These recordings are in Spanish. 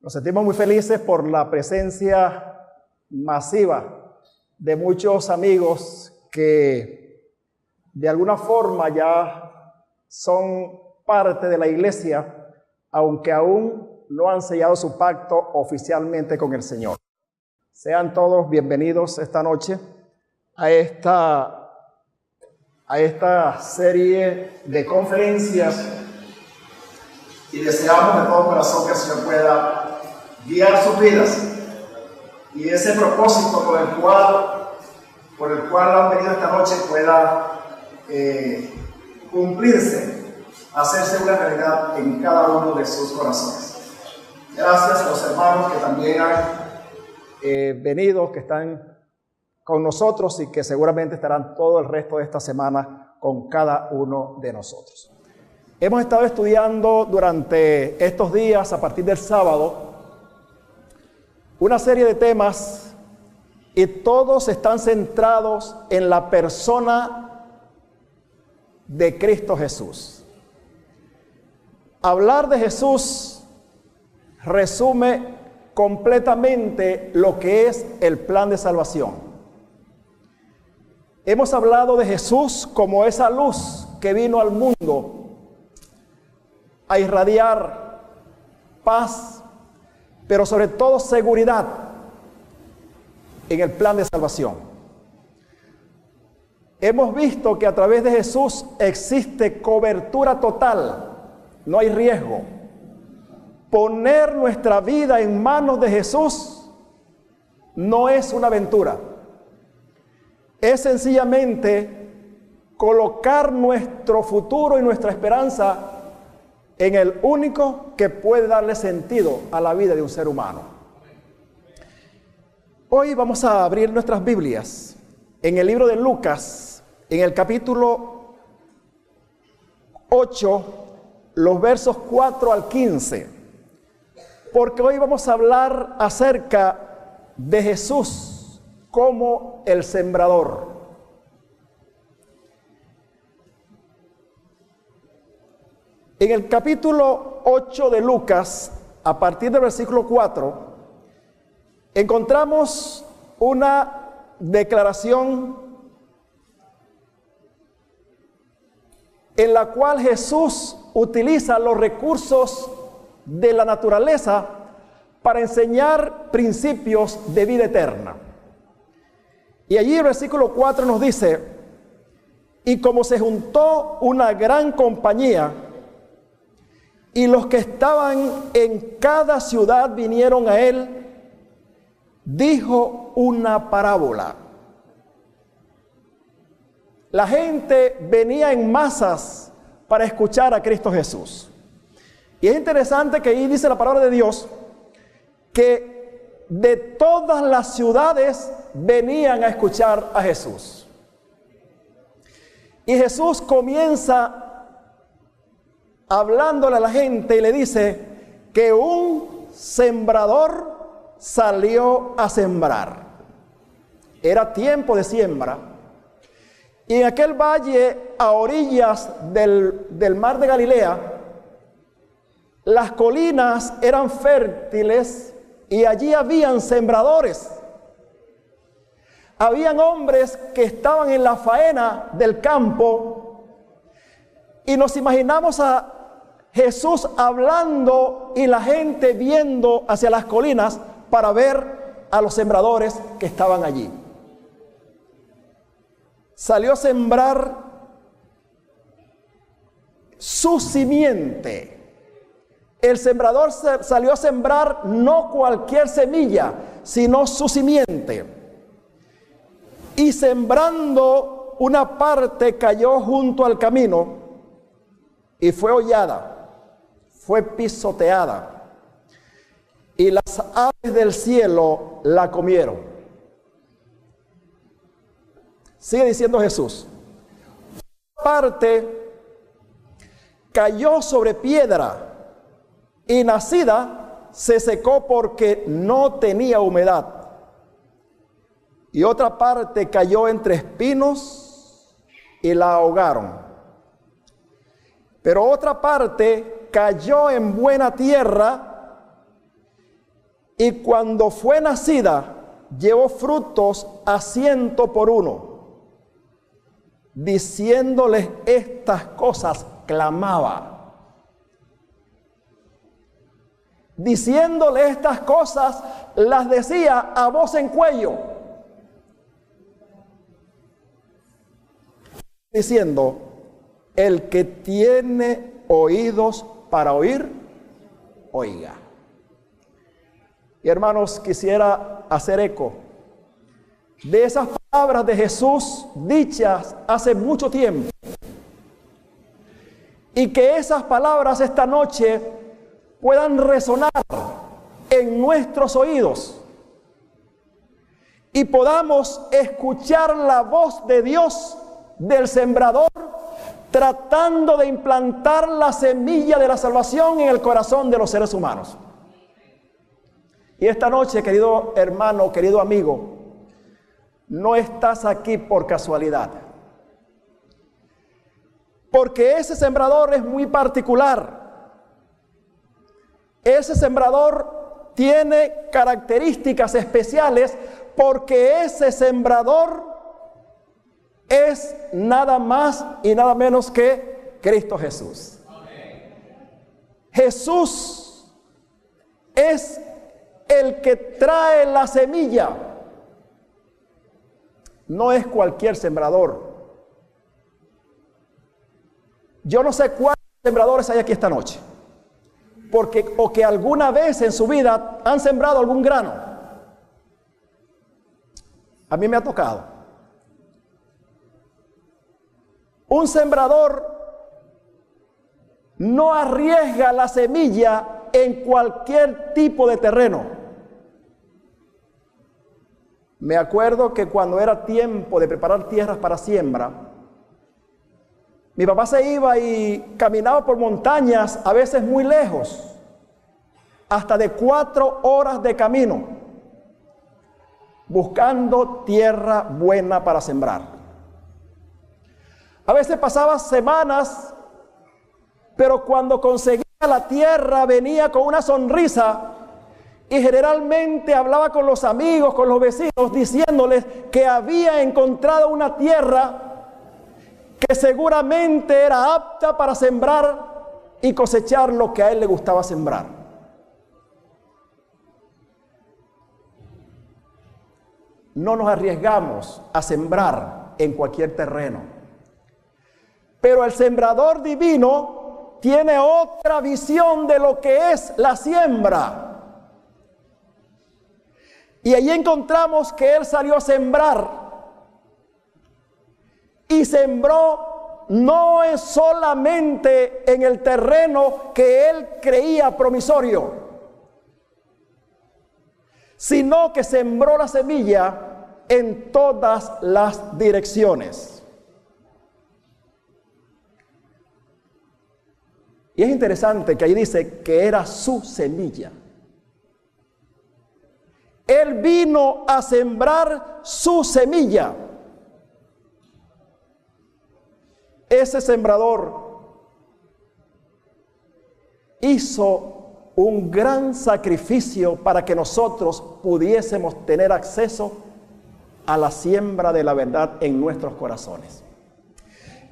Nos sentimos muy felices por la presencia masiva de muchos amigos que de alguna forma ya son parte de la iglesia, aunque aún no han sellado su pacto oficialmente con el Señor. Sean todos bienvenidos esta noche a esta serie de conferencias y deseamos de todo corazón que el Señor pueda guiar sus vidas y ese propósito por el cual han venido esta noche pueda cumplirse, hacerse una realidad en cada uno de sus corazones. Gracias a los hermanos que también han venido, que están con nosotros y que seguramente estarán todo el resto de esta semana con cada uno de nosotros. Hemos estado estudiando durante estos días, a partir del sábado, una serie de temas y todos están centrados en la persona de Cristo Jesús. Hablar de Jesús resume completamente lo que es el plan de salvación. Hemos hablado de Jesús como esa luz que vino al mundo a irradiar paz, pero sobre todo seguridad en el plan de salvación. Hemos visto que a través de Jesús existe cobertura total, no hay riesgo. Poner nuestra vida en manos de Jesús no es una aventura. Es sencillamente colocar nuestro futuro y nuestra esperanza en el único que puede darle sentido a la vida de un ser humano. Hoy vamos a abrir nuestras Biblias en el libro de Lucas, en el capítulo 8, los versos 4 al 15, porque hoy vamos a hablar acerca de Jesús como el sembrador. En el capítulo 8 de Lucas, a partir del versículo 4, encontramos una declaración en la cual Jesús utiliza los recursos de la naturaleza para enseñar principios de vida eterna. Y allí el versículo 4 nos dice: y como se juntó una gran compañía, y los que estaban en cada ciudad vinieron a él, dijo una parábola. La gente venía en masas para escuchar a Cristo Jesús. Y es interesante que ahí dice la palabra de Dios que de todas las ciudades venían a escuchar a Jesús. Y Jesús comienza hablándole a la gente y le dice que un sembrador salió a sembrar. Era tiempo de siembra. Y en aquel valle a orillas del mar de Galilea, las colinas eran fértiles y allí habían sembradores. Habían hombres que estaban en la faena del campo y nos imaginamos a Jesús hablando y la gente viendo hacia las colinas para ver a los sembradores que estaban allí. Salió a sembrar su simiente. El sembrador salió a sembrar no cualquier semilla, sino su simiente. Y sembrando, una parte cayó junto al camino y fue hollada, fue pisoteada, y las aves del cielo la comieron. Sigue diciendo Jesús: parte cayó sobre piedra y nacida se secó porque no tenía humedad. Y otra parte cayó entre espinos y la ahogaron. Pero otra parte cayó en buena tierra y cuando fue nacida, llevó frutos a 100 por 1. Diciéndoles estas cosas, clamaba. Diciéndole estas cosas, las decía a voz en cuello, diciendo: el que tiene oídos para oír, oiga. Y hermanos, quisiera hacer eco de esas palabras de Jesús dichas hace mucho tiempo, y que esas palabras esta noche puedan resonar en nuestros oídos y podamos escuchar la voz de Dios, del sembrador, tratando de implantar la semilla de la salvación en el corazón de los seres humanos. Y esta noche, querido hermano, querido amigo, no estás aquí por casualidad, porque ese sembrador es muy particular. Ese sembrador tiene características especiales, porque ese sembrador es nada más y nada menos que Cristo Jesús. Jesús es el que trae la semilla. No es cualquier sembrador. Yo no sé cuántos sembradores hay aquí esta noche, porque o que alguna vez en su vida han sembrado algún grano. A mí me ha tocado. Un sembrador no arriesga la semilla en cualquier tipo de terreno. Me acuerdo que cuando era tiempo de preparar tierras para siembra, mi papá se iba y caminaba por montañas, a veces muy lejos, hasta de 4 horas de camino, buscando tierra buena para sembrar. A veces pasaba semanas, pero cuando conseguía la tierra venía con una sonrisa, y generalmente hablaba con los amigos, con los vecinos, diciéndoles que había encontrado una tierra que seguramente era apta para sembrar y cosechar lo que a él le gustaba sembrar. No nos arriesgamos a sembrar en cualquier terreno, pero el sembrador divino tiene otra visión de lo que es la siembra. Y allí encontramos que él salió a sembrar, y sembró no es solamente en el terreno que él creía promisorio, sino que sembró la semilla en todas las direcciones. Y es interesante que ahí dice que era su semilla. Él vino a sembrar su semilla. Ese sembrador hizo un gran sacrificio para que nosotros pudiésemos tener acceso a la siembra de la verdad en nuestros corazones.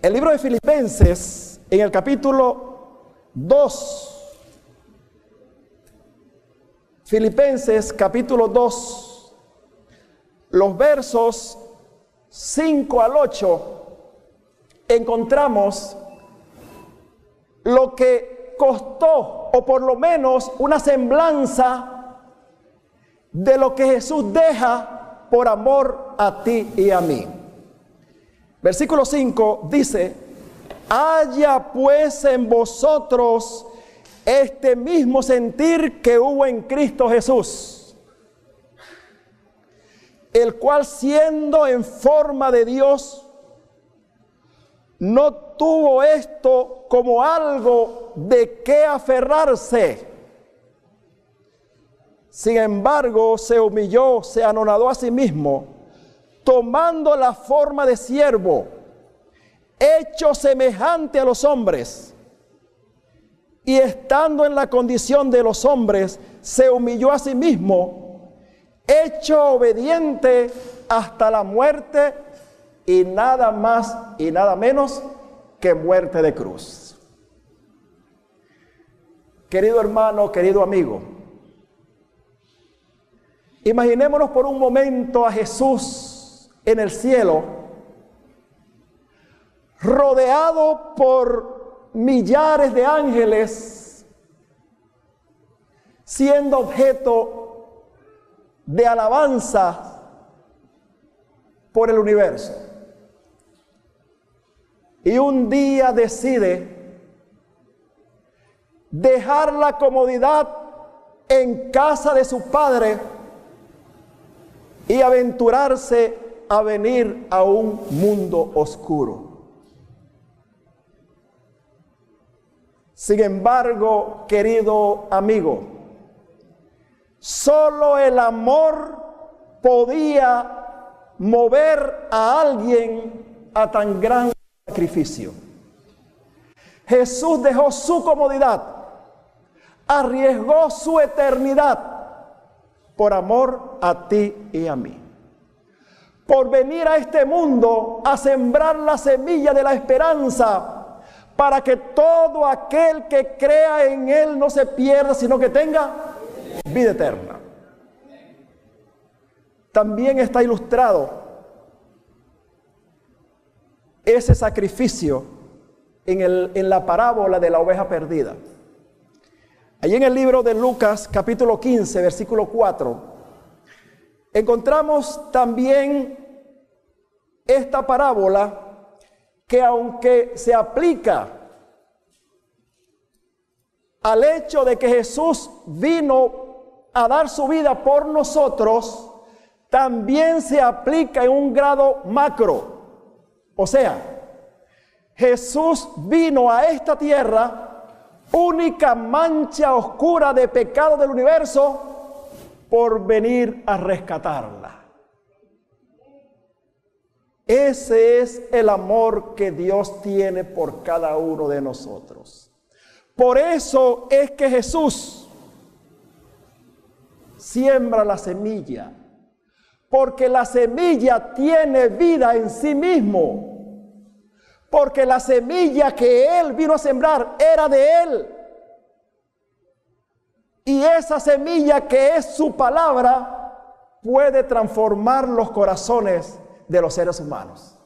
El libro de Filipenses, en el capítulo 2, Filipenses capítulo 2, los versos 5 al 8, encontramos lo que costó, o por lo menos una semblanza de lo que Jesús deja por amor a ti y a mí. Versículo 5 dice: haya pues en vosotros este mismo sentir que hubo en Cristo Jesús, el cual, siendo en forma de Dios, no tuvo esto como algo de qué aferrarse. Sin embargo, se humilló, se anonadó a sí mismo, tomando la forma de siervo, hecho semejante a los hombres. y estando en la condición de los hombres, se humilló a sí mismo, hecho obediente hasta la muerte, y nada más y nada menos que muerte de cruz. Querido hermano, querido amigo, imaginémonos por un momento a Jesús en el cielo, rodeado por millares de ángeles, siendo objeto de alabanza por el universo. Y un día decide dejar la comodidad en casa de su padre y aventurarse a venir a un mundo oscuro. Sin embargo, querido amigo, solo el amor podía mover a alguien a tan gran sacrificio. Jesús dejó su comodidad, arriesgó su eternidad por amor a ti y a mí. Por venir a este mundo a sembrar la semilla de la esperanza, para que todo aquel que crea en Él no se pierda, sino que tenga vida eterna. También está ilustrado ese sacrificio en la parábola de la oveja perdida. Allí en el libro de Lucas, capítulo 15, versículo 4, encontramos también esta parábola que, aunque se aplica al hecho de que Jesús vino a dar su vida por nosotros, también se aplica en un grado macro. O sea, Jesús vino a esta tierra, única mancha oscura de pecado del universo, por venir a rescatarla. Ese es el amor que Dios tiene por cada uno de nosotros. Por eso es que Jesús siembra la semilla, porque la semilla tiene vida en sí mismo, porque la semilla que Él vino a sembrar era de Él, y esa semilla que es su palabra puede transformar los corazones de los seres humanos.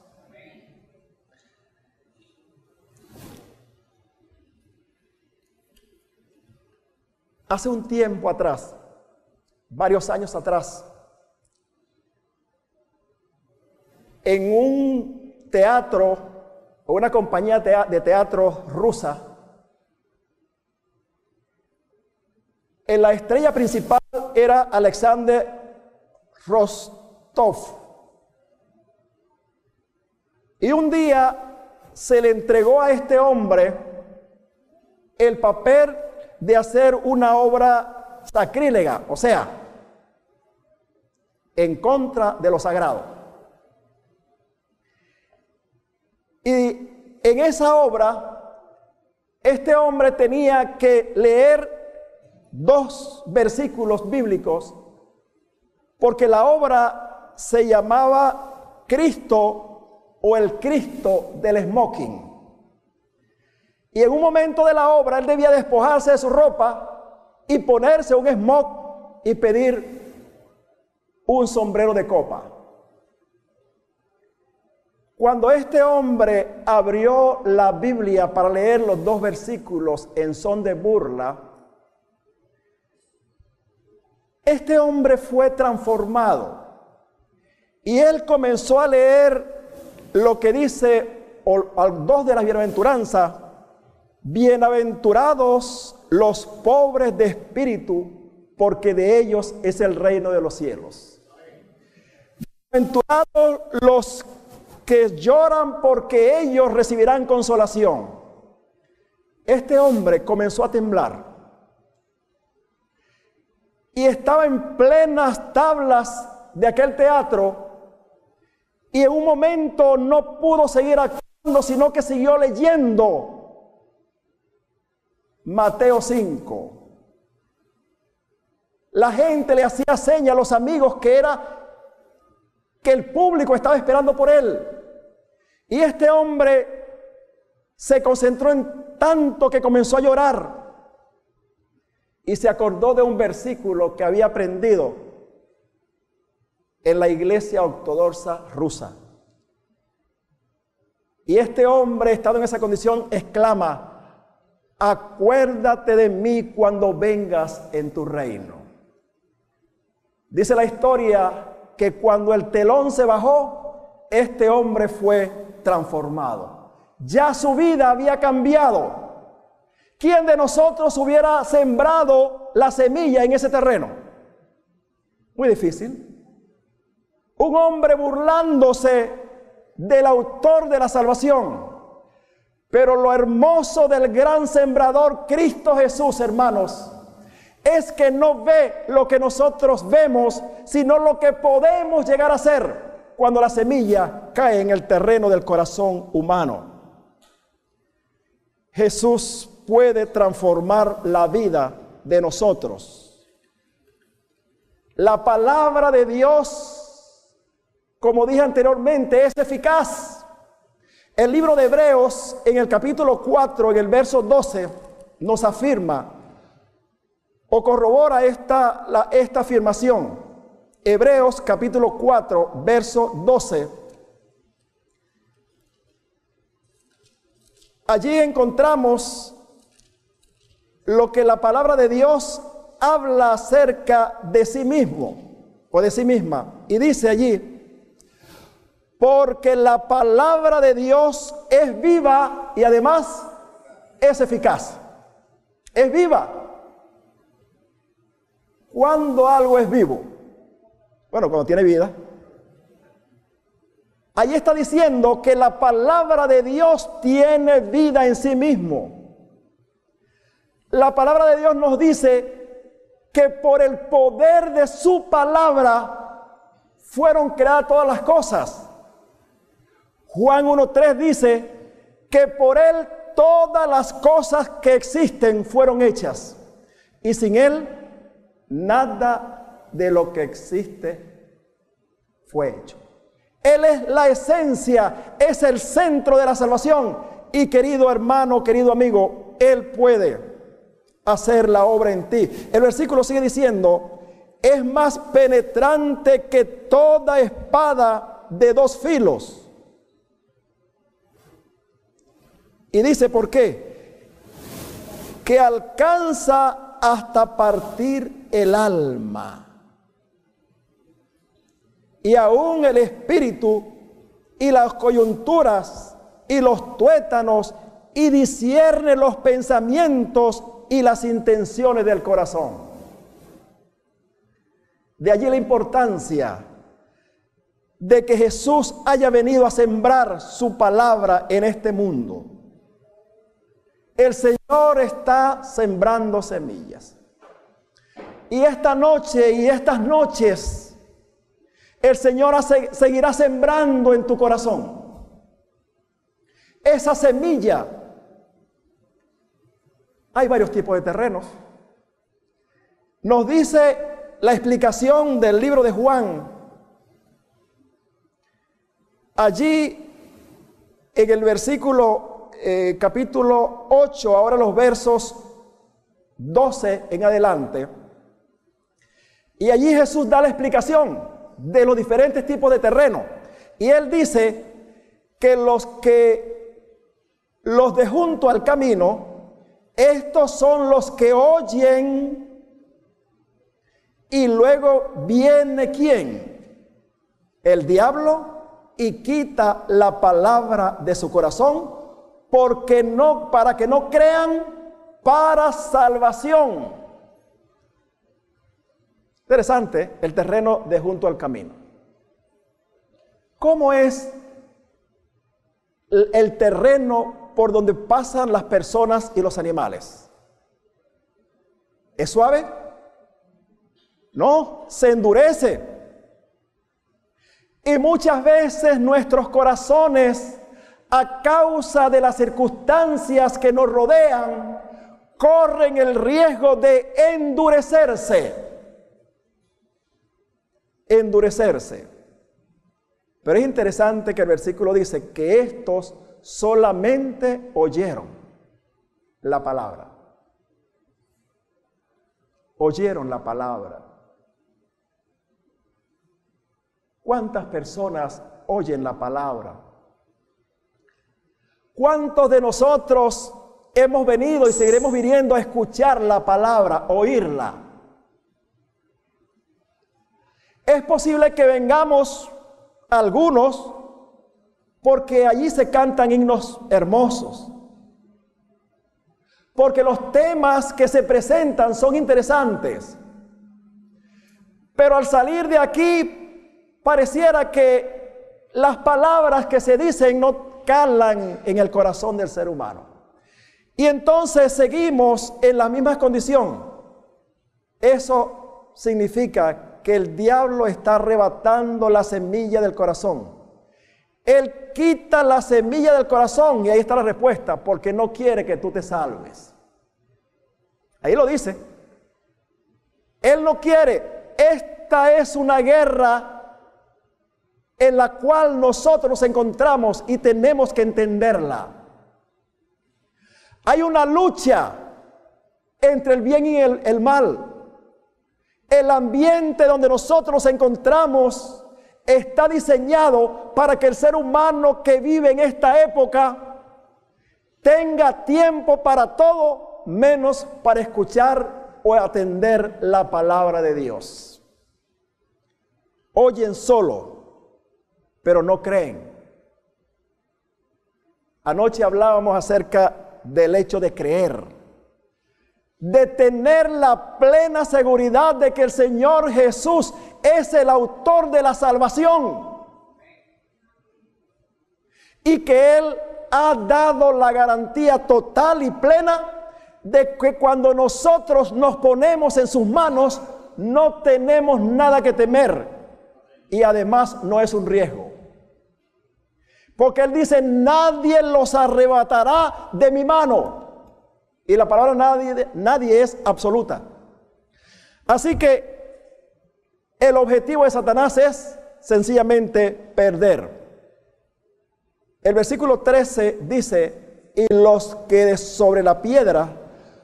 Hace un tiempo atrás, varios años atrás, en un teatro o una compañía de teatro rusa, la estrella principal era Alexander Rostov. Y un día se le entregó a este hombre el papel de hacer una obra sacrílega, o sea, en contra de lo sagrado. Y en esa obra, este hombre tenía que leer 2 versículos bíblicos, porque la obra se llamaba Cristo, o el Cristo del smoking. Y en un momento de la obra, él debía despojarse de su ropa y ponerse un smock y pedir un sombrero de copa. Cuando este hombre abrió la Biblia para leer los 2 versículos en son de burla, este hombre fue transformado y él comenzó a leer lo que dice al 2 de las bienaventuranzas: bienaventurados los pobres de espíritu, porque de ellos es el reino de los cielos. Bienaventurados los que lloran, porque ellos recibirán consolación. Este hombre comenzó a temblar y estaba en plenas tablas de aquel teatro, y en un momento no pudo seguir actuando, sino que siguió leyendo Mateo 5. La gente le hacía señas a los amigos que el público estaba esperando por él. Y este hombre se concentró en tanto que comenzó a llorar. Y se acordó de un versículo que había aprendido en la iglesia ortodoxa rusa. Y este hombre, estado en esa condición, exclama: acuérdate de mí cuando vengas en tu reino. Dice la historia que cuando el telón se bajó, este hombre fue transformado. Ya su vida había cambiado. ¿Quién de nosotros hubiera sembrado la semilla en ese terreno? Muy difícil. Un hombre burlándose del autor de la salvación. Pero lo hermoso del gran sembrador, Cristo Jesús, hermanos, es que no ve lo que nosotros vemos, sino lo que podemos llegar a ser cuando la semilla cae en el terreno del corazón humano. Jesús puede transformar la vida de nosotros. La palabra de Dios, como dije anteriormente, es eficaz. El libro de Hebreos, en el capítulo 4, en el verso 12, nos afirma o corrobora esta afirmación. Hebreos capítulo 4, verso 12. Allí encontramos lo que la palabra de Dios habla acerca de sí mismo o de sí misma. Y dice allí: porque la palabra de Dios es viva y además es eficaz. Es viva. ¿Cuándo algo es vivo? Bueno, cuando tiene vida. Allí está diciendo que la palabra de Dios tiene vida en sí mismo. La palabra de Dios nos dice que por el poder de su palabra fueron creadas todas las cosas. Juan 1:3 dice que por él todas las cosas que existen fueron hechas. Y sin él nada de lo que existe fue hecho. Él es la esencia, es el centro de la salvación. Y querido hermano, querido amigo, Él puede hacer la obra en ti. El versículo sigue diciendo: es más penetrante que toda espada de dos filos. Y dice, ¿por qué? Que alcanza hasta partir el alma y aún el espíritu y las coyunturas y los tuétanos, y discierne los pensamientos y las intenciones del corazón. De allí la importancia de que Jesús haya venido a sembrar su palabra en este mundo. El Señor está sembrando semillas. Y esta noche y estas noches el Señor seguirá sembrando en tu corazón esa semilla. Hay varios tipos de terrenos. Nos dice la explicación del libro de Juan. Allí en el versículo capítulo 8, ahora los versos 12 en adelante. Y allí Jesús da la explicación de los diferentes tipos de terreno. Y Él dice que los de junto al camino, estos son los que oyen, y luego viene ¿quién? El diablo, y quita la palabra de su corazón, para que no crean para salvación. Interesante, el terreno de junto al camino. ¿Cómo es el terreno por donde pasan las personas y los animales? ¿Es suave? No, se endurece. Y muchas veces nuestros corazones, a causa de las circunstancias que nos rodean, corren el riesgo de endurecerse. Endurecerse. Pero es interesante que el versículo dice que estos solamente oyeron la palabra. Oyeron la palabra. ¿Cuántas personas oyen la palabra? ¿Cuántos de nosotros hemos venido y seguiremos viniendo a escuchar la palabra, oírla? Es posible que vengamos algunos porque allí se cantan himnos hermosos, porque los temas que se presentan son interesantes, pero al salir de aquí pareciera que las palabras que se dicen no calan en el corazón del ser humano. Y entonces seguimos en la misma condición. Eso significa que el diablo está arrebatando la semilla del corazón. Él quita la semilla del corazón y ahí está la respuesta, porque no quiere que tú te salves. Ahí lo dice. Él no quiere. Esta es una guerra en la cual nosotros nos encontramos y tenemos que entenderla. Hay una lucha entre el bien y el mal. El ambiente donde nosotros nos encontramos está diseñado para que el ser humano que vive en esta época tenga tiempo para todo menos para escuchar o atender la palabra de Dios. Oyen solo, pero no creen. Anoche hablábamos acerca del hecho de creer, de tener la plena seguridad de que el Señor Jesús es el autor de la salvación y que Él ha dado la garantía total y plena de que cuando nosotros nos ponemos en sus manos no tenemos nada que temer y además no es un riesgo. Porque Él dice, nadie los arrebatará de mi mano. Y la palabra nadie es absoluta. Así que el objetivo de Satanás es sencillamente perder. El versículo 13 dice, y los que de sobre la piedra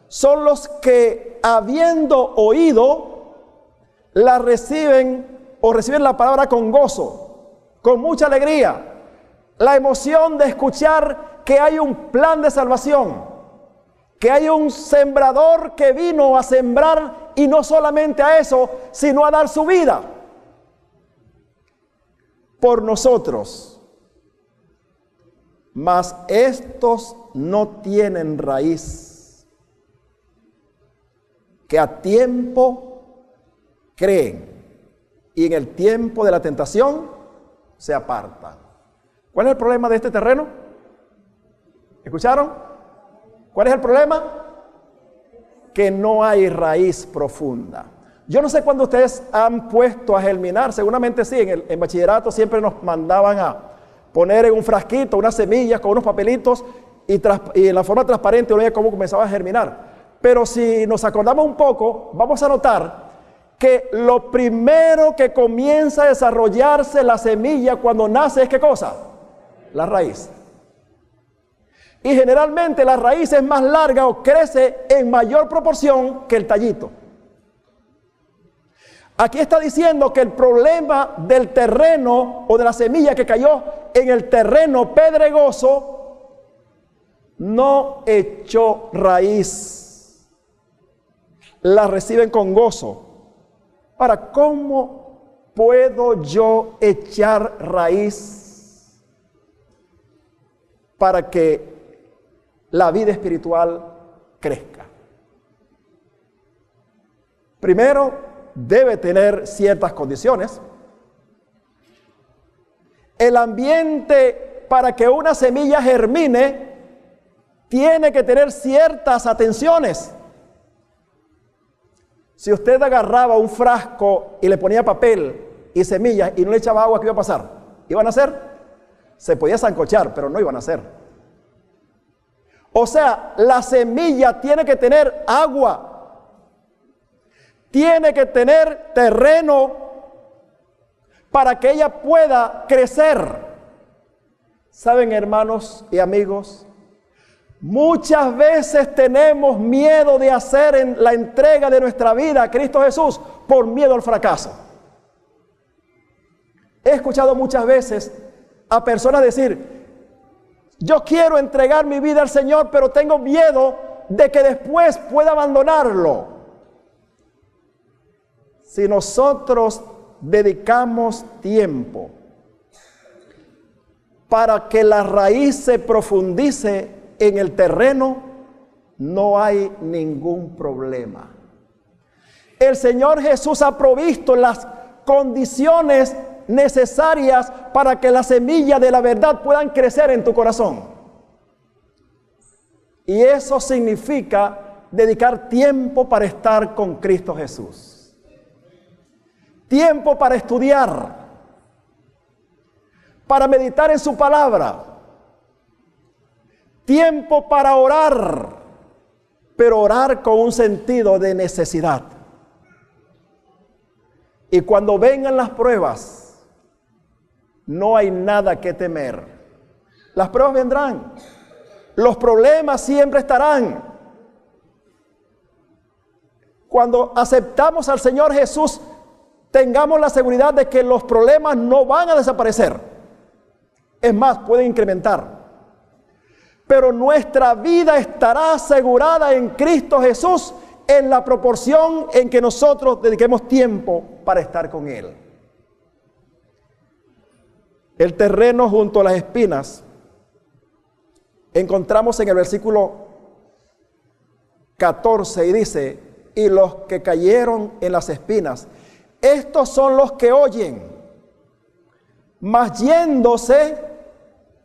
son los que habiendo oído, la reciben o reciben la palabra con gozo, con mucha alegría. La emoción de escuchar que hay un plan de salvación, que hay un sembrador que vino a sembrar y no solamente a eso, sino a dar su vida por nosotros. Mas estos no tienen raíz, que a tiempo creen y en el tiempo de la tentación se apartan. ¿Cuál es el problema de este terreno? ¿Escucharon? ¿Cuál es el problema? Que no hay raíz profunda. Yo no sé cuándo ustedes han puesto a germinar, seguramente sí, en bachillerato siempre nos mandaban a poner en un frasquito unas semillas con unos papelitos y en la forma transparente uno veía cómo comenzaba a germinar. Pero si nos acordamos un poco, vamos a notar que lo primero que comienza a desarrollarse la semilla cuando nace es ¿qué cosa? La raíz. Y generalmente la raíz es más larga o crece en mayor proporción que el tallito. Aquí está diciendo que el problema del terreno o de la semilla que cayó en el terreno pedregoso no echó raíz. La reciben con gozo. Ahora, ¿cómo puedo yo echar raíz para que la vida espiritual crezca? Primero, debe tener ciertas condiciones. El ambiente para que una semilla germine tiene que tener ciertas atenciones. Si usted agarraba un frasco y le ponía papel y semillas y no le echaba agua, ¿qué iba a pasar? ¿Iban a nacer? Se podía sancochar, pero no iban a nacer. O sea, la semilla tiene que tener agua, tiene que tener terreno para que ella pueda crecer. ¿Saben, hermanos y amigos? Muchas veces tenemos miedo de hacer la entrega de nuestra vida a Cristo Jesús por miedo al fracaso. He escuchado muchas veces a personas decir: yo quiero entregar mi vida al Señor, pero tengo miedo de que después pueda abandonarlo. Si nosotros dedicamos tiempo para que la raíz se profundice en el terreno, no hay ningún problema. El Señor Jesús ha provisto las condiciones necesarias para que la semilla de la verdad puedan crecer en tu corazón. Y eso significa dedicar tiempo para estar con Cristo Jesús. Tiempo para estudiar, para meditar en su palabra. Tiempo para orar, pero orar con un sentido de necesidad. Y cuando vengan las pruebas, no hay nada que temer. Las pruebas vendrán, los problemas siempre estarán. Cuando aceptamos al Señor Jesús, tengamos la seguridad de que los problemas no van a desaparecer. Es más, pueden incrementar. Pero nuestra vida estará asegurada en Cristo Jesús en la proporción en que nosotros dediquemos tiempo para estar con Él. El terreno junto a las espinas, encontramos en el versículo 14 y dice: y los que cayeron en las espinas, estos son los que oyen, mas yéndose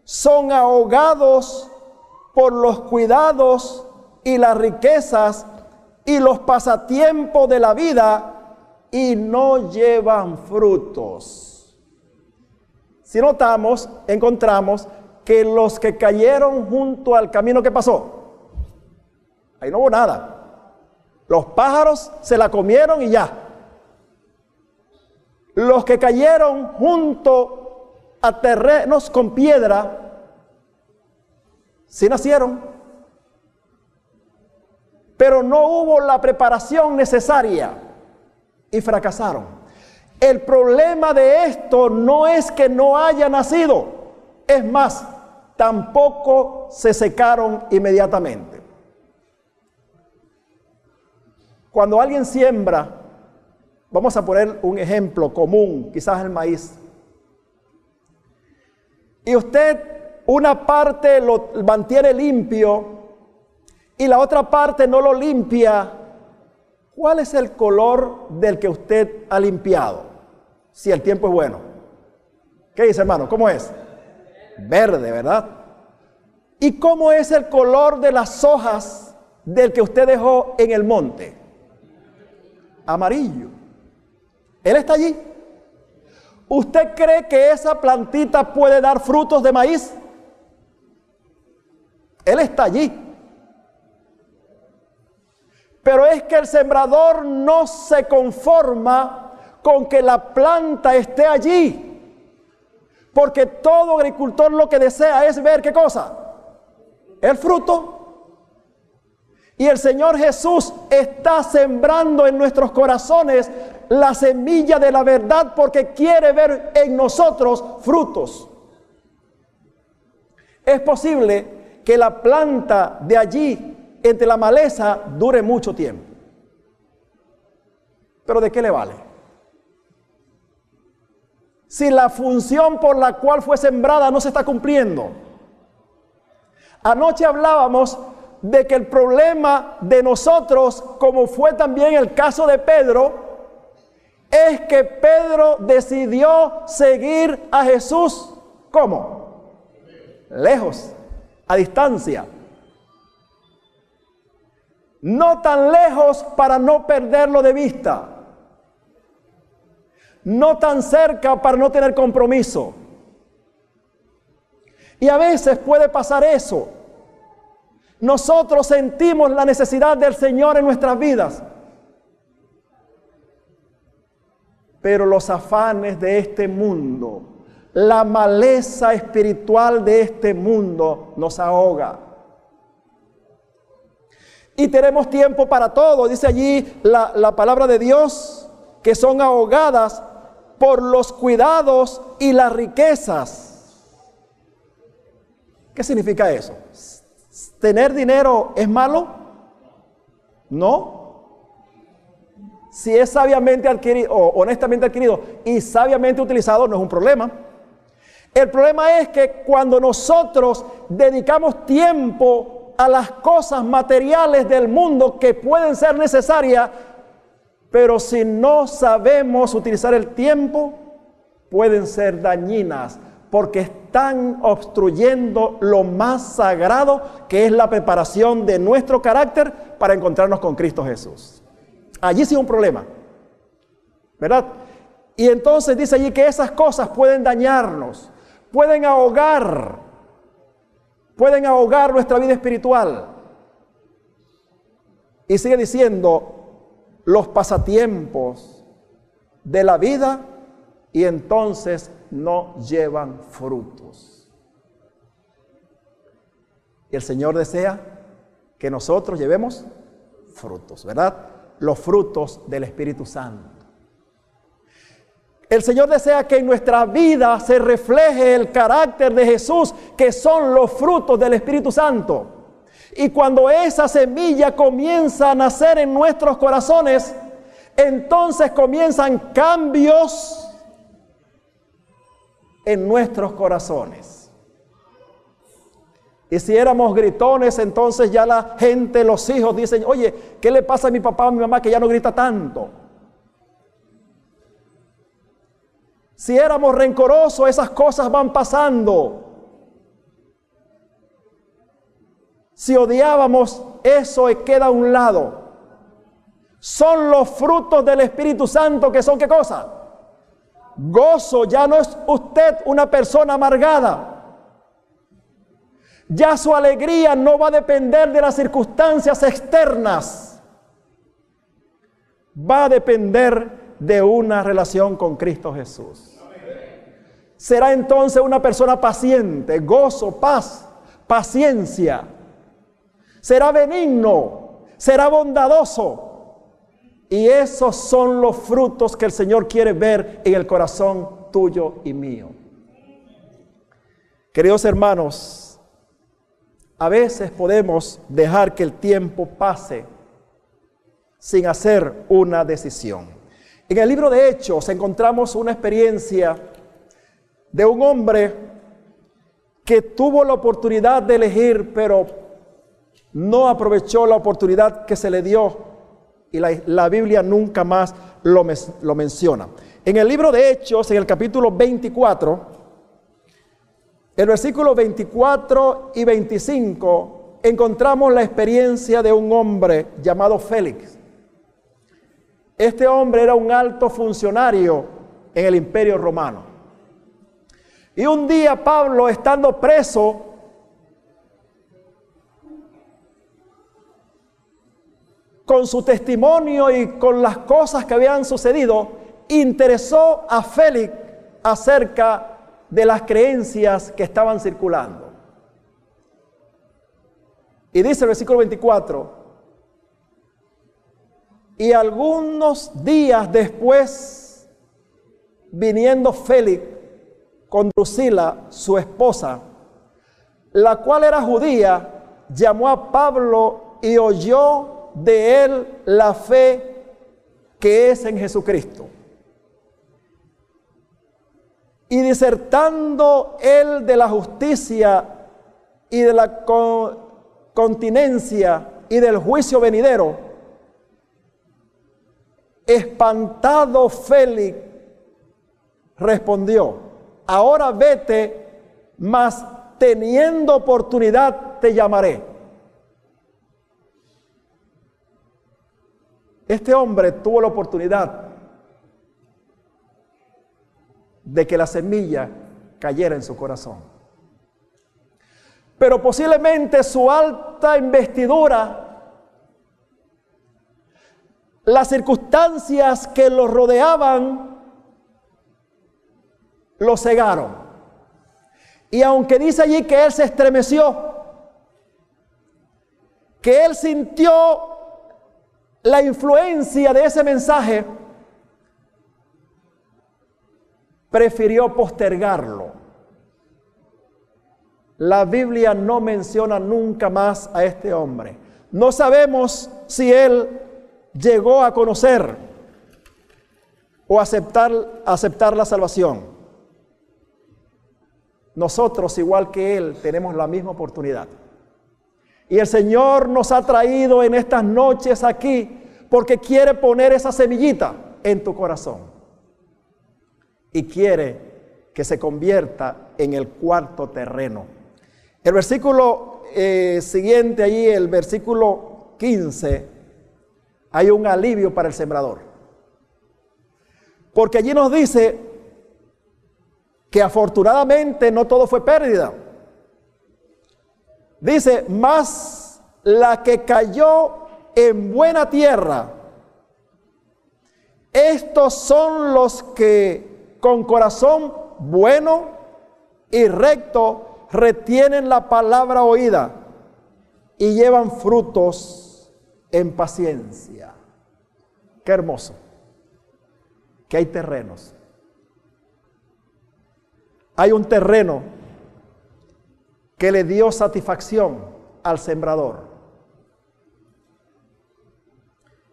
son ahogados por los cuidados y las riquezas y los pasatiempos de la vida, y no llevan frutos. Si notamos, encontramos que los que cayeron junto al camino, ¿qué pasó? Ahí no hubo nada. Los pájaros se la comieron y ya. Los que cayeron junto a terrenos con piedra, sí nacieron, pero no hubo la preparación necesaria y fracasaron. El problema de esto no es que no haya nacido, es más, tampoco se secaron inmediatamente. Cuando alguien siembra, vamos a poner un ejemplo común, quizás el maíz, y usted una parte lo mantiene limpio y la otra parte no lo limpia, ¿cuál es el color del que usted ha limpiado? Si el tiempo es bueno. ¿Qué dice, hermano? ¿Cómo es? Verde, ¿verdad? ¿Y cómo es el color de las hojas del que usted dejó en el monte? Amarillo. Él está allí. ¿Usted cree que esa plantita puede dar frutos de maíz? Él está allí. Pero es que el sembrador no se conforma con que la planta esté allí. Porque todo agricultor lo que desea es ver, ¿qué cosa? El fruto. Y el Señor Jesús está sembrando en nuestros corazones la semilla de la verdad porque quiere ver en nosotros frutos. Es posible que la planta de allí, entre la maleza, dure mucho tiempo. ¿Pero de qué le vale? Si la función por la cual fue sembrada no se está cumpliendo. Anoche hablábamos de que el problema de nosotros, como fue también el caso de Pedro, es que Pedro decidió seguir a Jesús. ¿Cómo? Lejos. A distancia, no tan lejos para no perderlo de vista, no tan cerca para no tener compromiso. Y a veces puede pasar eso, Nosotros sentimos la necesidad del Señor en nuestras vidas. Pero los afanes de este mundo, la maleza espiritual de este mundo nos ahoga. Y tenemos tiempo para todo. Dice allí la palabra de Dios, que son ahogadas por los cuidados y las riquezas. ¿Qué significa eso? ¿Tener dinero es malo? No. Si es sabiamente adquirido o honestamente adquirido y sabiamente utilizado, no es un problema. El problema es que cuando nosotros dedicamos tiempo a las cosas materiales del mundo que pueden ser necesarias, pero si no sabemos utilizar el tiempo, pueden ser dañinas, porque están obstruyendo lo más sagrado, que es la preparación de nuestro carácter para encontrarnos con Cristo Jesús. Allí sí es un problema, ¿verdad? Y entonces dice allí que esas cosas pueden dañarnos, pueden ahogar nuestra vida espiritual. Y sigue diciendo, los pasatiempos de la vida, y entonces no llevan frutos. Y el Señor desea que nosotros llevemos frutos, ¿verdad? Los frutos del Espíritu Santo. El Señor desea que en nuestra vida se refleje el carácter de Jesús, que son los frutos del Espíritu Santo. Y cuando esa semilla comienza a nacer en nuestros corazones, entonces comienzan cambios en nuestros corazones. Y si éramos gritones, entonces ya la gente, los hijos dicen, oye, ¿qué le pasa a mi papá o a mi mamá que ya no grita tanto? Si éramos rencorosos, esas cosas van pasando. Si odiábamos, eso queda a un lado. Son los frutos del Espíritu Santo, que son ¿qué cosa? Gozo. Ya no es usted una persona amargada. Ya su alegría no va a depender de las circunstancias externas. Va a depender de una relación con Cristo Jesús. Será entonces una persona paciente, gozo, paz, paciencia. Será benigno, será bondadoso. Y esos son los frutos que el Señor quiere ver en el corazón tuyo y mío. Queridos hermanos, a veces podemos dejar que el tiempo pase sin hacer una decisión. En el libro de Hechos encontramos una experiencia de un hombre que tuvo la oportunidad de elegir, pero no aprovechó la oportunidad que se le dio, y la Biblia nunca más lo menciona. En el libro de Hechos, en el capítulo 24, el versículo 24 y 25, encontramos la experiencia de un hombre llamado Félix. Este hombre era un alto funcionario en el Imperio Romano. Y un día Pablo, estando preso, con su testimonio y con las cosas que habían sucedido, interesó a Félix acerca de las creencias que estaban circulando. Y dice el versículo 24, y algunos días después, viniendo Félix con Drusila, su esposa, la cual era judía, llamó a Pablo y oyó de él la fe que es en Jesucristo. Y disertando él de la justicia y de la continencia y del juicio venidero, espantado Félix respondió: ahora vete, mas teniendo oportunidad te llamaré. Este hombre tuvo la oportunidad de que la semilla cayera en su corazón. pero posiblemente su alta investidura, las circunstancias que lo rodeaban, lo cegaron. Y aunque dice allí que él se estremeció, que él sintió la influencia de ese mensaje, prefirió postergarlo. La Biblia no menciona nunca más a este hombre. No sabemos si él llegó a conocer o aceptar la salvación. Nosotros, igual que él, tenemos la misma oportunidad. Y el Señor nos ha traído en estas noches aquí porque quiere poner esa semillita en tu corazón. Y quiere que se convierta en el cuarto terreno. El versículo siguiente allí, el versículo 15, hay un alivio para el sembrador. Porque allí nos dice que afortunadamente no todo fue pérdida. Dice, mas la que cayó en buena tierra, estos son los que con corazón bueno y recto retienen la palabra oída y llevan frutos en paciencia. Qué hermoso que hay terrenos. Hay un terreno que le dio satisfacción al sembrador.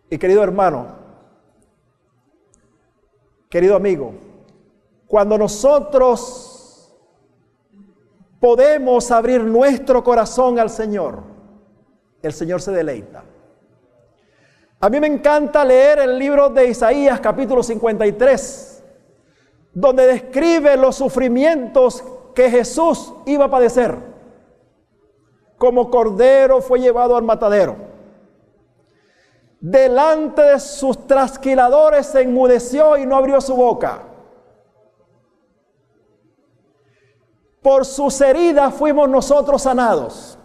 Y querido hermano, querido amigo, cuando nosotros podemos abrir nuestro corazón al Señor, el Señor se deleita. A mí me encanta leer el libro de Isaías, capítulo 53, donde describe los sufrimientos que Jesús iba a padecer. Como cordero fue llevado al matadero. Delante de sus trasquiladores se enmudeció y no abrió su boca. Por sus heridas fuimos nosotros sanados.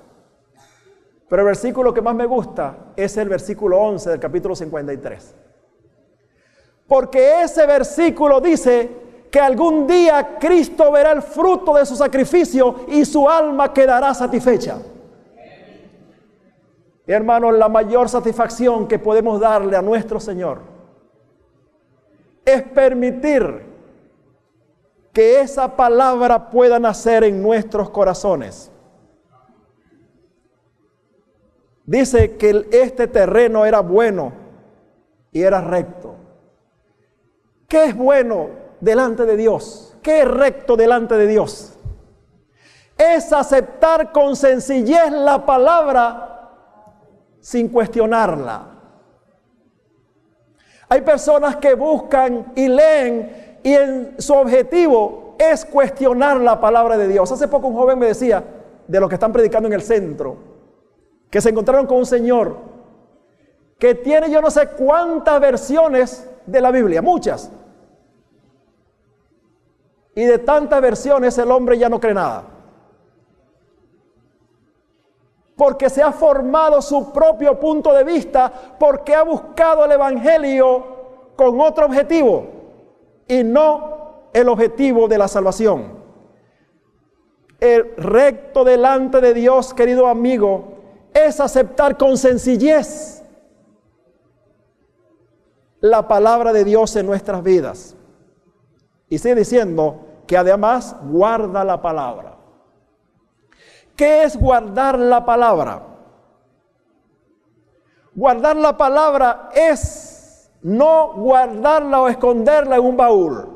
Pero el versículo que más me gusta es el versículo 11 del capítulo 53. Porque ese versículo dice que algún día Cristo verá el fruto de su sacrificio y su alma quedará satisfecha. Hermanos, la mayor satisfacción que podemos darle a nuestro Señor es permitir que esa palabra pueda nacer en nuestros corazones. Dice que este terreno era bueno y era recto. ¿Qué es bueno delante de Dios? ¿Qué es recto delante de Dios? Es aceptar con sencillez la palabra sin cuestionarla. Hay personas que buscan y leen y su objetivo es cuestionar la palabra de Dios. Hace poco un joven me decía, de los que están predicando en el centro, que se encontraron con un señor que tiene yo no sé cuántas versiones de la Biblia, muchas. Y de tantas versiones el hombre ya no cree nada. Porque se ha formado su propio punto de vista, porque ha buscado el evangelio con otro objetivo y no el objetivo de la salvación. El recto delante de Dios, querido amigo, es aceptar con sencillez la palabra de Dios en nuestras vidas. Y sigue diciendo que además guarda la palabra. ¿Qué es guardar la palabra? Guardar la palabra es no guardarla o esconderla en un baúl.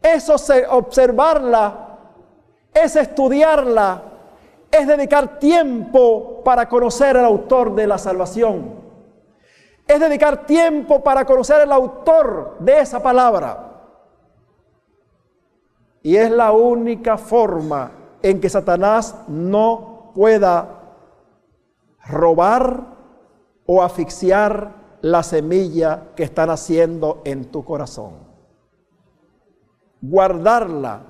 Es observarla, es estudiarla, es dedicar tiempo para conocer al autor de la salvación. Es dedicar tiempo para conocer al autor de esa palabra. Y es la única forma en que Satanás no pueda robar o asfixiar la semilla que está naciendo en tu corazón. Guardarla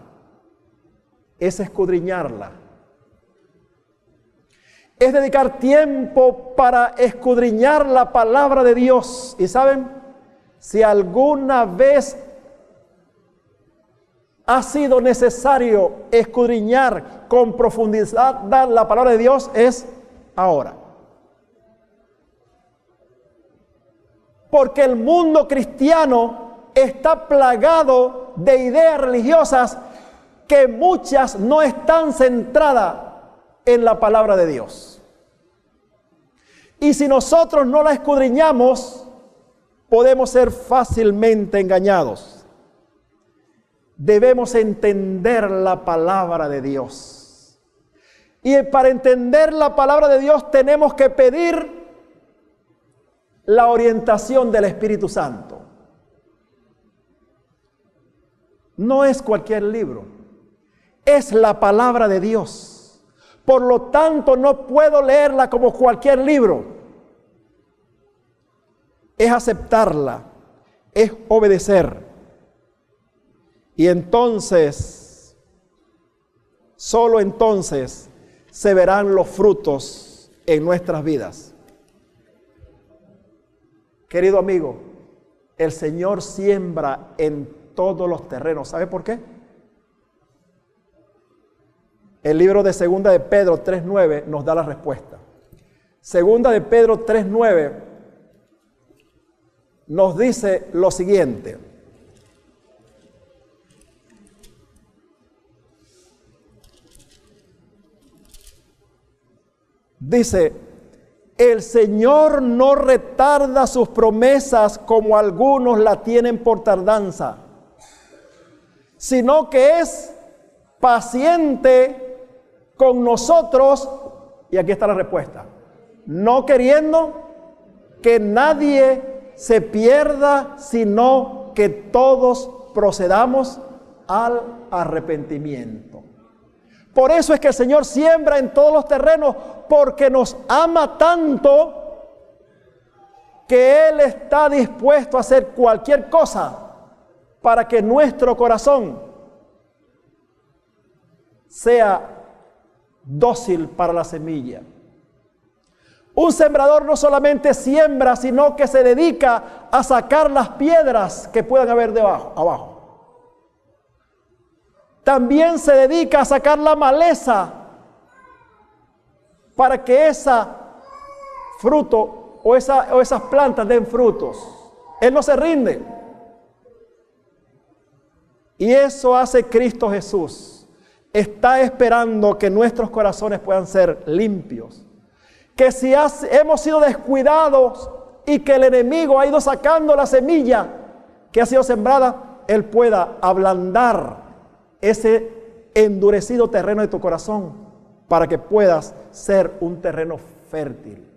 es escudriñarla, es dedicar tiempo para escudriñar la palabra de Dios. Y saben, si alguna vez ha sido necesario escudriñar con profundidad la palabra de Dios, es ahora. Porque el mundo cristiano está plagado de ideas religiosas que muchas no están centradas en la palabra de Dios. Y si nosotros no la escudriñamos, podemos ser fácilmente engañados. Debemos entender la palabra de Dios. Y para entender la palabra de Dios tenemos que pedir la orientación del Espíritu Santo. No es cualquier libro, es la palabra de Dios. Por lo tanto, no puedo leerla como cualquier libro. Es aceptarla, es obedecer. Y entonces, solo entonces, se verán los frutos en nuestras vidas. Querido amigo, el Señor siembra en todos los terrenos. ¿Sabe por qué? El libro de Segunda de Pedro 3:9 nos da la respuesta. Segunda de Pedro 3:9 nos dice lo siguiente. Dice: el Señor no retarda sus promesas como algunos la tienen por tardanza, sino que es paciente con nosotros, y aquí está la respuesta, no queriendo que nadie se pierda, sino que todos procedamos al arrepentimiento. Por eso es que el Señor siembra en todos los terrenos, porque nos ama tanto que Él está dispuesto a hacer cualquier cosa para que nuestro corazón sea dócil para la semilla. Un sembrador no solamente siembra, sino que se dedica a sacar las piedras que puedan haber abajo. También se dedica a sacar la maleza para que esa fruto o esas plantas den frutos. Él no se rinde. Y eso hace Cristo Jesús. Está esperando que nuestros corazones puedan ser limpios. Que si hemos sido descuidados y que el enemigo ha ido sacando la semilla que ha sido sembrada, Él pueda ablandar ese endurecido terreno de tu corazón para que puedas ser un terreno fértil.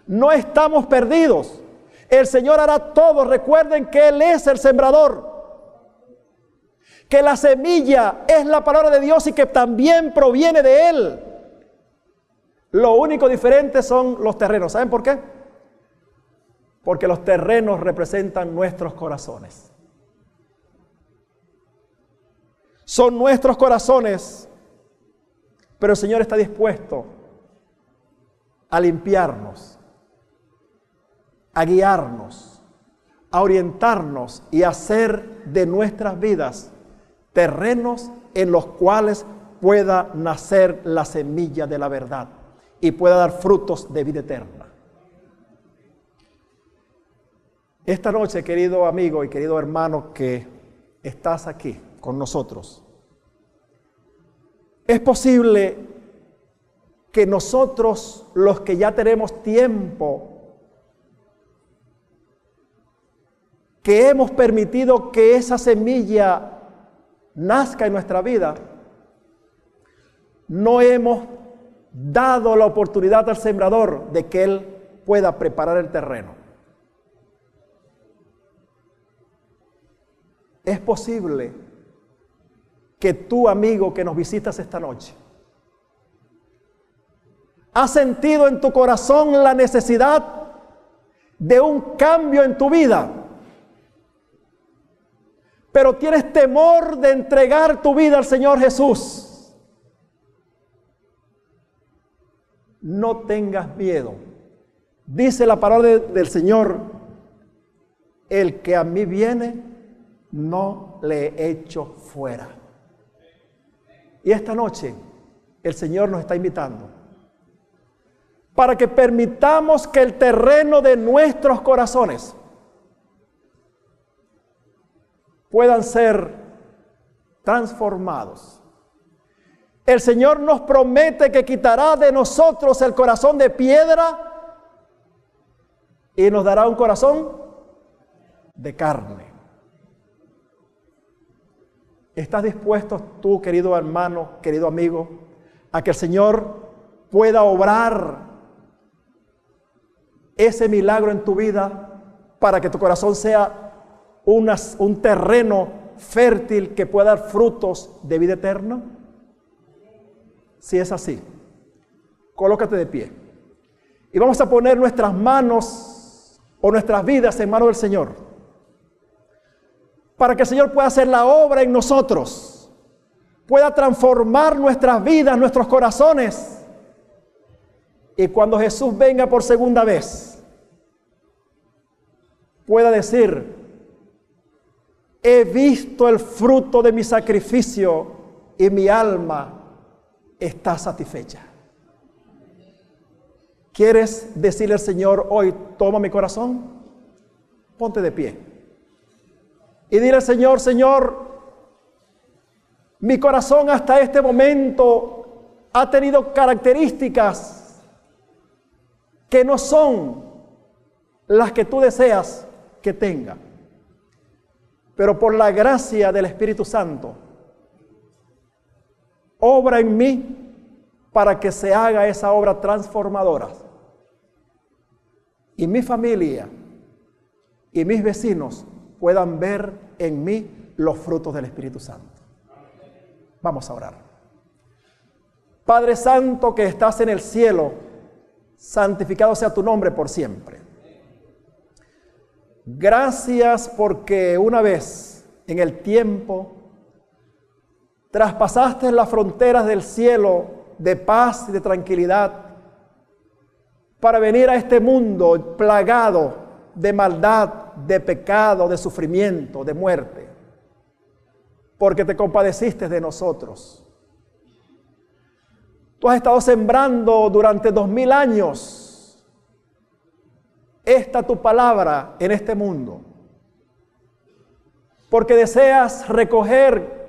No estamos perdidos. El Señor hará todo. Recuerden que Él es el sembrador, que la semilla es la palabra de Dios y que también proviene de Él. Lo único diferente son los terrenos. ¿Saben por qué? Porque los terrenos representan nuestros corazones. Son nuestros corazones, pero el Señor está dispuesto a limpiarnos, a guiarnos, a orientarnos y a hacer de nuestras vidas terrenos en los cuales pueda nacer la semilla de la verdad y pueda dar frutos de vida eterna. Esta noche, querido amigo y querido hermano que estás aquí con nosotros, es posible que nosotros, los que ya tenemos tiempo, que hemos permitido que esa semilla nazca en nuestra vida, no hemos dado la oportunidad al sembrador de que Él pueda preparar el terreno. Es posible que tú, amigo que nos visitas esta noche, has sentido en tu corazón la necesidad de un cambio en tu vida, pero tienes temor de entregar tu vida al Señor Jesús. no tengas miedo. Dice la palabra del Señor, el que a mí viene, no le echo fuera. Y esta noche el Señor nos está invitando para que permitamos que el terreno de nuestros corazones puedan ser transformados. El Señor nos promete que quitará de nosotros el corazón de piedra y nos dará un corazón de carne. ¿Estás dispuesto tú, querido hermano, querido amigo, a que el Señor pueda obrar ese milagro en tu vida para que tu corazón sea un terreno fértil que pueda dar frutos de vida eterna? Si es así, colócate de pie y vamos a poner nuestras manos o nuestras vidas en manos del Señor para que el Señor pueda hacer la obra en nosotros, pueda transformar nuestras vidas, nuestros corazones, y cuando Jesús venga por segunda vez pueda decir: he visto el fruto de mi sacrificio y mi alma está satisfecha. ¿Quieres decirle al Señor hoy, toma mi corazón? Ponte de pie y dile al Señor: Señor, mi corazón hasta este momento ha tenido características que no son las que tú deseas que tenga. Pero por la gracia del Espíritu Santo, obra en mí para que se haga esa obra transformadora. Y mi familia y mis vecinos puedan ver en mí los frutos del Espíritu Santo. Vamos a orar. Padre Santo que estás en el cielo, santificado sea tu nombre por siempre. Gracias porque una vez en el tiempo traspasaste las fronteras del cielo de paz y de tranquilidad para venir a este mundo plagado de maldad, de pecado, de sufrimiento, de muerte, porque te compadeciste de nosotros. Tú has estado sembrando durante 2000 años esta tu palabra en este mundo, porque deseas recoger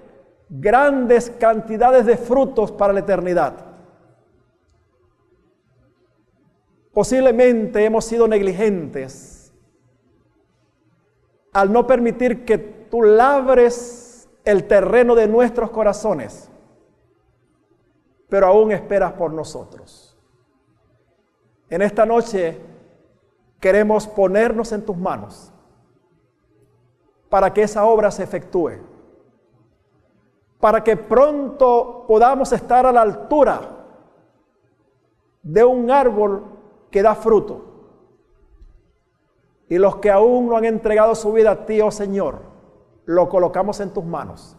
grandes cantidades de frutos para la eternidad. Posiblemente hemos sido negligentes al no permitir que tú labres el terreno de nuestros corazones, pero aún esperas por nosotros. En esta noche queremos ponernos en tus manos para que esa obra se efectúe, para que pronto podamos estar a la altura de un árbol que da fruto. Y los que aún no han entregado su vida a ti, oh Señor, lo colocamos en tus manos,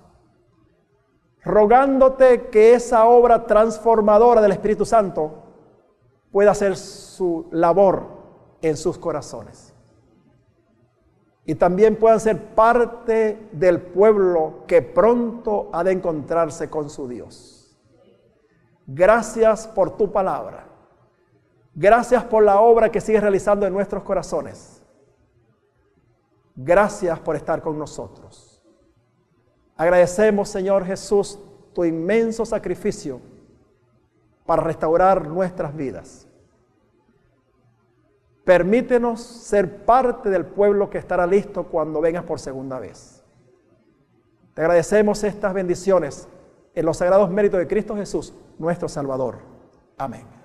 rogándote que esa obra transformadora del Espíritu Santo pueda hacer su labor en sus corazones. Y también puedan ser parte del pueblo que pronto ha de encontrarse con su Dios. Gracias por tu palabra. Gracias por la obra que sigues realizando en nuestros corazones. Gracias por estar con nosotros. Agradecemos, Señor Jesús, tu inmenso sacrificio para restaurar nuestras vidas. Permítenos ser parte del pueblo que estará listo cuando vengas por segunda vez. Te agradecemos estas bendiciones en los sagrados méritos de Cristo Jesús, nuestro Salvador. Amén.